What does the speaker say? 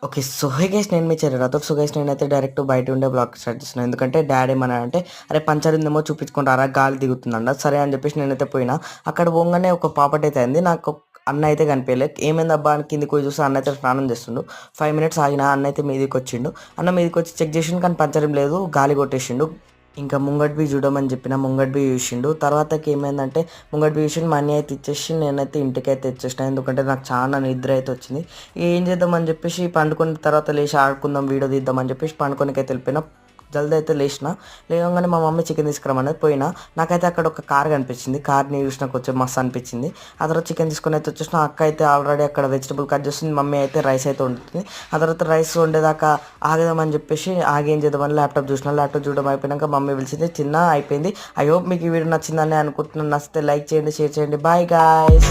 Okay. So, hey guys నేను మీ cherry రథోఫ్. So, guys నేనైతే direct బయట ఉండే బ్లాగ్ స్టార్ట్ చేస్తున్నాను. ఎందుకంటే డాడీ ఏమన్నాడంటే, "అరే పంచర్ ఉందేమో చూపించుకొని రారా గాలి దిగుతుందంట." సరే అని చెప్పేసి నేనైతే పోయినా. అక్కడ పోంగానే ఒక పాపటైతే అయింది. నాకు అన్న అయితే కనిపియలే. "ఏమైందబ్బా" అని కిందికి పోయి చూస్తే అన్న అయితే స్నానం చేస్తుండు. 5 మినిట్స్ ఆగిన అన్న అయితే మీదికొచ్చిండు. అన్న మీదికొచ్చి చెక్ చేసిండు కానీ పంచర్ ఏం లేదు. గాలి కొట్టేసిండు. ఇంకా ముంగటివి చూడమని చెప్పిన. ముంగటివి చూసిండు. తర్వాతకి ఏమైందంటే ముంగటివి చూసి మనీ అయితే ఇచ్చేసి నేనైతే ఇంటికైతే ఇచ్చేసిన. ఎందుకంటే నాకు చాలా నిద్ర అయితే వచ్చింది. ఏం చేద్దామని చెప్పేసి పండుకున్న తర్వాత లేచి ఆడుకుందాం వీడియో తీద్దామని చెప్పేసి పండుకొనికైతే వెళ్ళిపోయినా. జల్దీ అయితే లేచిన. లేవగానే మా మమ్మీ చికెన్ తీసుకురమ్మనేది పోయినా. నాకైతే అక్కడ ఒక కార్ కనిపించింది. కార్ని చూసి నాకు కొంచెం మస్తు అనిపించింది. ఆ తర్వాత చికెన్ తీసుకొని అయితే వచ్చేసిన. అక్క అయితే ఆల్రెడీ అక్కడ వెజిటబుల్ కట్ చేస్తుంది. మమ్మీ అయితే రైస్ అయితే వండుతుంది. ఆ తర్వాత రైస్ వండేదాకా ఆగదామని చెప్పేసి ఏం చేద్దామని ల్యాప్టాప్ చూసిన. ల్యాప్టాప్ చూడడం అయిపోయినాక మమ్మీ పిలిచింది. చిన్న అయిపోయింది. ఐ హోప్ మీకు ఈ వీడియో నచ్చిందని అనుకుంటున్నాను. నచ్చితే లైక్ చేయండి, షేర్ చేయండి. Bye guys.